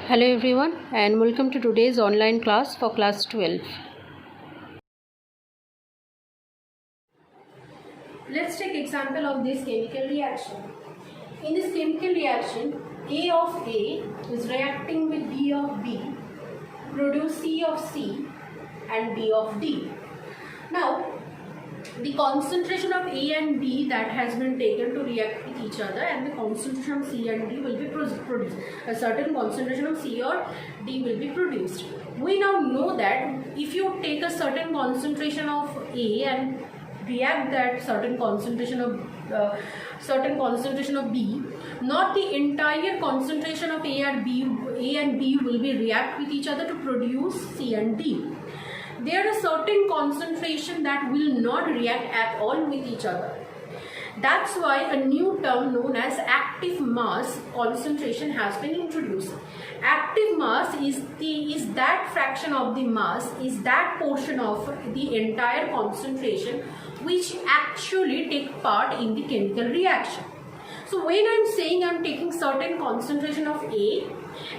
Hello everyone and welcome to today's online class for class 12. Let's take example of this chemical reaction. In this chemical reaction, A of A is reacting with B of B, produce C of C and D of D. Now, the concentration of A and B that has been taken to react with each other, and the concentration of C and D will be produced. A certain concentration of C or D will be produced. We now know that if you take a certain concentration of A and react that certain concentration of B, not the entire concentration of A and B will be react with each other to produce C and D. There are certain concentration that will not react at all with each other. That's why a new term known as active mass concentration has been introduced. Active mass is that fraction of the mass, is that portion of the entire concentration which actually take part in the chemical reaction. So when I'm saying I'm taking certain concentration of A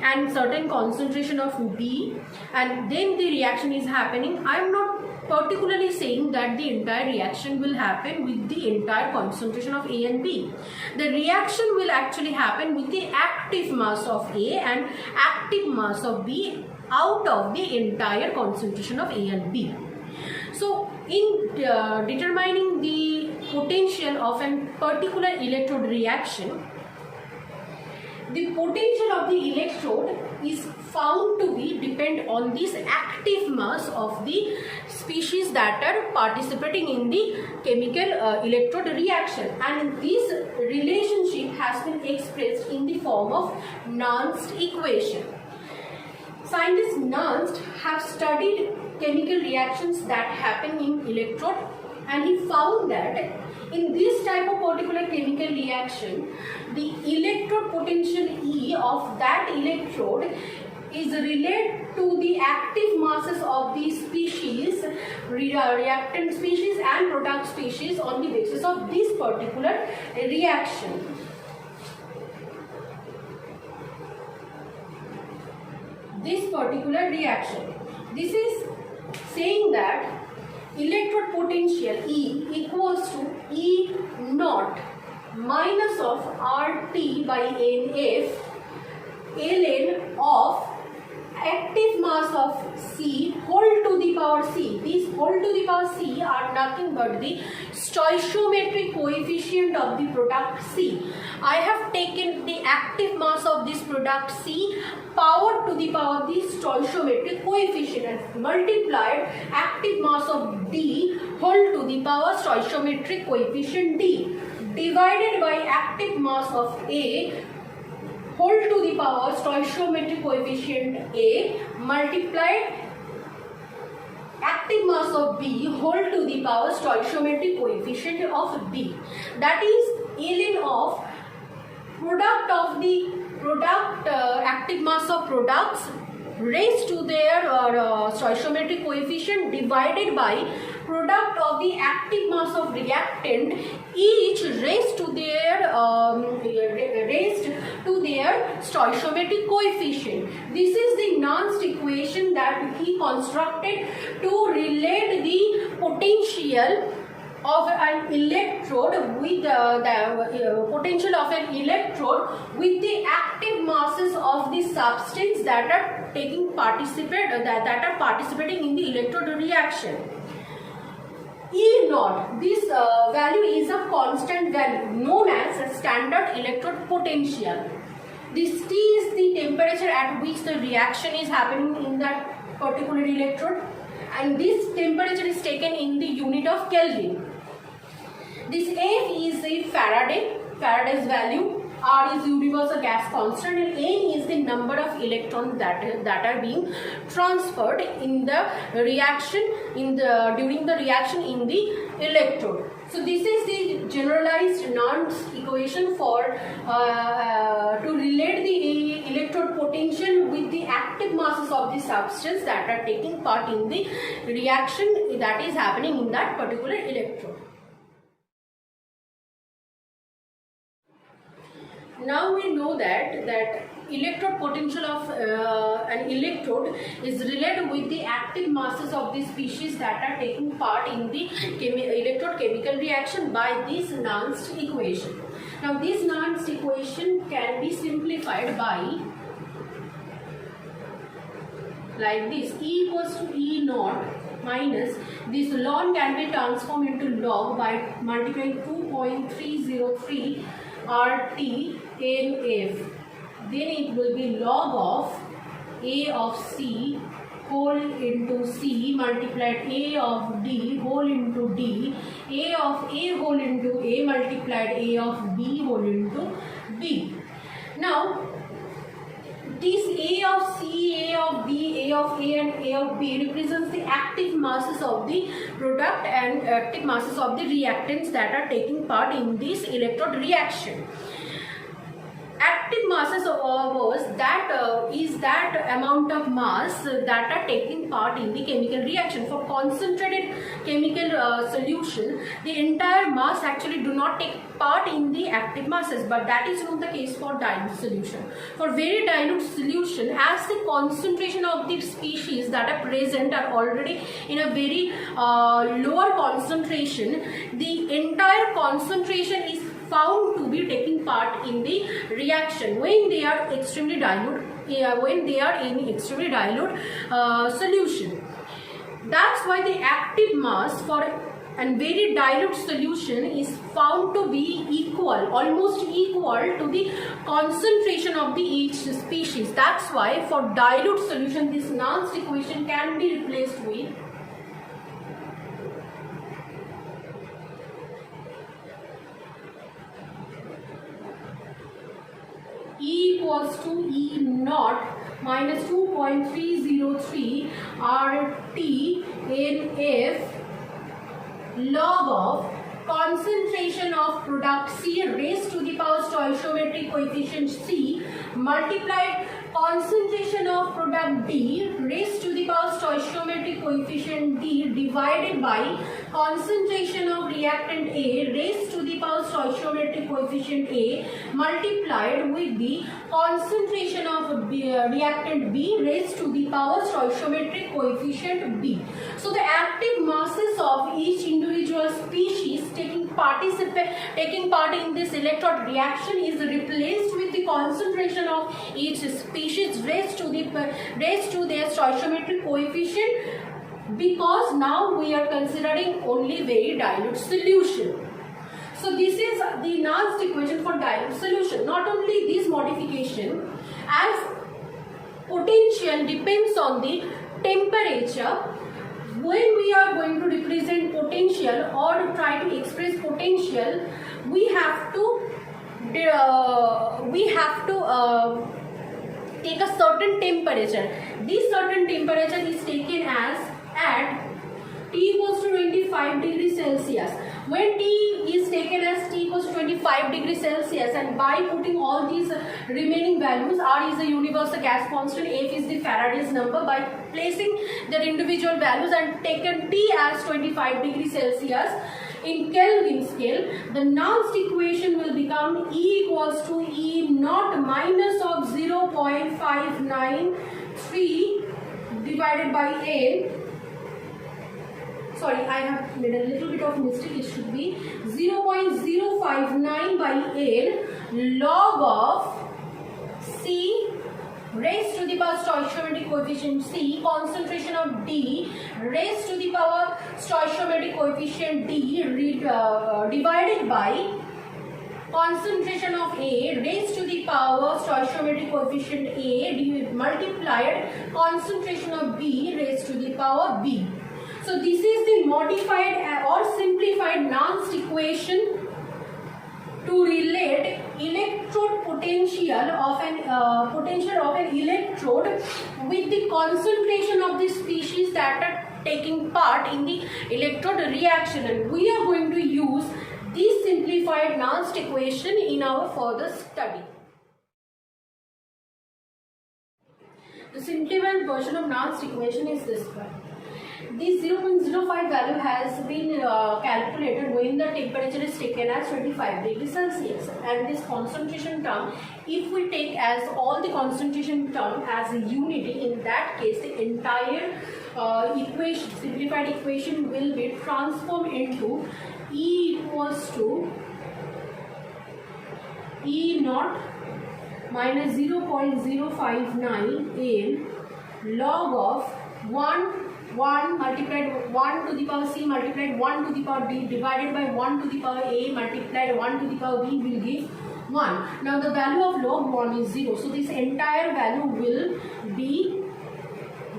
and certain concentration of B and then the reaction is happening, I'm not particularly saying that the entire reaction will happen with the entire concentration of A and B. The reaction will actually happen with the active mass of A and active mass of B out of the entire concentration of A and B. So in determining the potential of a particular electrode reaction, the potential of the electrode is found to be depend on this active mass of the species that are participating in the chemical electrode reaction, and this relationship has been expressed in the form of Nernst equation. Scientists Nernst have studied chemical reactions that happen in electrode, and he found that in this type of particular chemical reaction, the electrode potential E of that electrode is related to the active masses of the species, reactant species and product species on the basis of this particular reaction. This is saying that electrode potential E equals to E naught minus of RT by NF ln of active mass of C whole to the power C. These whole to the power C are nothing but the stoichiometric coefficient of the product C. I have taken the active mass of this product C power to the power the stoichiometric coefficient and multiplied active mass of D whole to the power stoichiometric coefficient D divided by active mass of A whole to the power stoichiometric coefficient A multiplied active mass of B whole to the power stoichiometric coefficient of B. That is ln of active mass of products raised to their stoichiometric coefficient divided by product of the active mass of reactant, each raised to their stoichiometric coefficient. This is the Nernst equation that he constructed to relate the potential of an electrode with the potential of an electrode with the active masses of the substance that are participating in the electrode reaction. E naught, this value is a constant value known as a standard electrode potential. This T is the temperature at which the reaction is happening in that particular electrode, and this temperature is taken in the unit of Kelvin. This F is the Faraday's value, R is universal gas constant, and N is the number of electrons that are being transferred in the reaction during the reaction in the electrode. So this is the generalized Nernst equation for to relate the electrode potential with the active masses of the substance that are taking part in the reaction that is happening in that particular electrode. Now we know that electrode potential of an electrode is related with the active masses of the species that are taking part in the electrochemical reaction by this Nernst equation. Now this Nernst equation can be simplified by like this: E equals to E naught minus this ln can be transformed into log by multiplying 2.303 RT NF. Then it will be log of A of C whole into C multiplied A of D whole into D, A of A whole into A multiplied A of B whole into B. Now this A of C, A of B, A of A and A of B represents the active masses of the product and active masses of the reactants that are taking part in this electrode reaction. Active masses of ours, that is that amount of mass that are taking part in the chemical reaction. For concentrated chemical solution, the entire mass actually do not take part in the active masses, but that is not the case for dilute solution. For very dilute solution, as the concentration of the species that are present are already in a very lower concentration, the entire concentration is found to be taking part in the reaction when they are extremely dilute, when they are in extremely dilute solution. That's why the active mass for a very dilute solution is found to be equal, almost equal to the concentration of the each species. That's why for dilute solution this Nernst equation can be replaced with E equals to E naught minus 2.303 RT NF log of concentration of product C raised to the power stoichiometric coefficient C multiplied concentration of product D raised to the power stoichiometric coefficient D divided by concentration of reactant A raised to the power stoichiometric coefficient A multiplied with the concentration of reactant B raised to the power stoichiometric coefficient B. So the active masses of each individual species taking part in this electrode reaction is replaced with the concentration of each species raised to their stoichiometric coefficient, because now we are considering only very dilute solution. So this is the Nernst equation for dilute solution. Not only this modification, as potential depends on the temperature, when we are going to represent potential or try to express potential, we have to take a certain temperature. This certain temperature is taken as at T equals to 25 degrees Celsius. When T is taken as T equals to 25 degrees Celsius, and by putting all these remaining values, R is the universal gas constant, F is the Faraday's number, by placing their individual values and taken T as 25 degrees Celsius in Kelvin scale, the Nernst equation will become E equals to E naught minus of 0.593 divided by N. Sorry, I have made a little bit of mistake. It should be 0.059 by N log of C raised to the power stoichiometric coefficient C, concentration of D raised to the power stoichiometric coefficient D divided by concentration of A raised to the power stoichiometric coefficient A multiplied concentration of B raised to the power B. So this is the modified or simplified Nernst equation to relate electrode potential of an electrode with the concentration of the species that are taking part in the electrode reaction, and we are going to use this simplified Nernst equation in our further study. The simplified version of Nernst equation is this one. This 0.05 value has been calculated when the temperature is taken as 25 degrees Celsius, and this concentration term, if we take as all the concentration term as a unity, in that case the entire equation, simplified equation, will be transformed into E equals to E naught minus 0.059 in log of 1 multiplied 1 to the power c multiplied 1 to the power d divided by 1 to the power a multiplied 1 to the power b will give 1. Now the value of log 1 is 0. So this entire value will be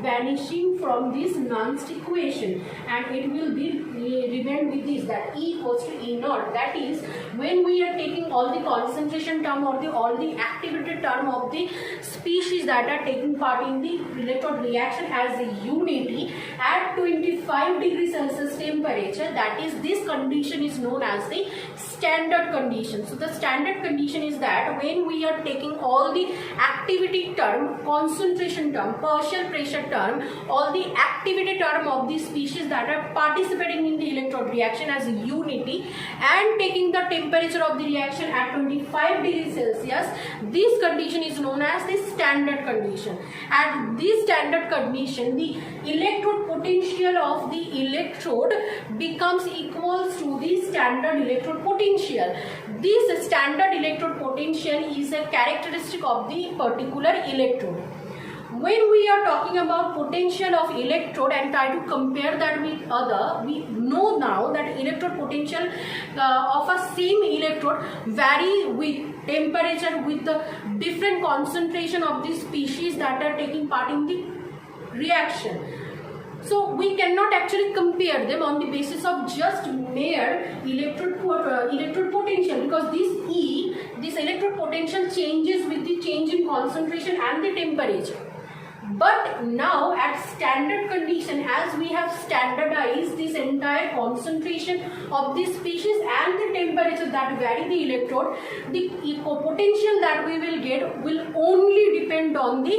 vanishing from this nonce equation, and it will be remain with this, that E equals to E naught. That is, when we are taking all the concentration term or all the activity term of the species that are taking part in the electrode reaction as a unity at 25 degrees Celsius temperature, that is, this condition is known as the standard condition. So the standard condition is that when we are taking all the activity term, concentration term, partial pressure term, all the activity term of the species that are participating in the electrode reaction as a unity, and taking the temperature of the reaction at 25 degrees Celsius, this condition is known as the standard condition. At this standard condition, the electrode potential of the electrode becomes equals to the standard electrode potential. This standard electrode potential is a characteristic of the particular electrode. When we are talking about potential of electrode and try to compare that with other, we know now that electrode potential of a same electrode vary with temperature, with the different concentration of the species that are taking part in the reaction. So we cannot actually compare them on the basis of just mere electrode potential, because this electrode potential changes with the change in concentration and the temperature. But now at standard condition, as we have standardized this entire concentration of this species and the temperature that vary the electrode, the potential that we will get will only depend on the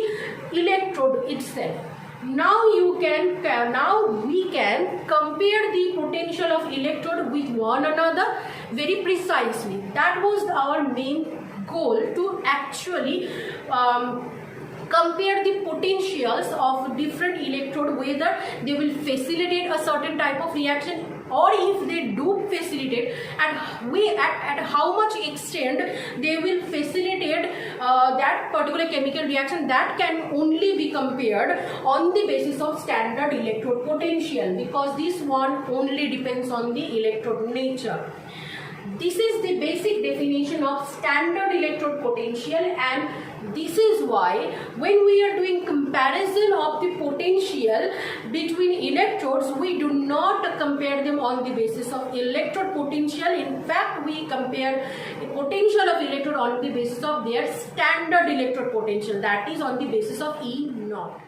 electrode itself. Now we can compare the potential of electrode with one another very precisely. That was our main goal, to actually compare the potentials of different electrode, whether they will facilitate a certain type of reaction, or if they do facilitate, at how much extent they will facilitate that particular chemical reaction. That can only be compared on the basis of standard electrode potential, because this one only depends on the electrode nature. This is the basic definition of standard electrode potential, and this is why when we are doing comparison of the potential between electrodes, we do not compare them on the basis of electrode potential. In fact, we compare the potential of electrode on the basis of their standard electrode potential, that is on the basis of E naught.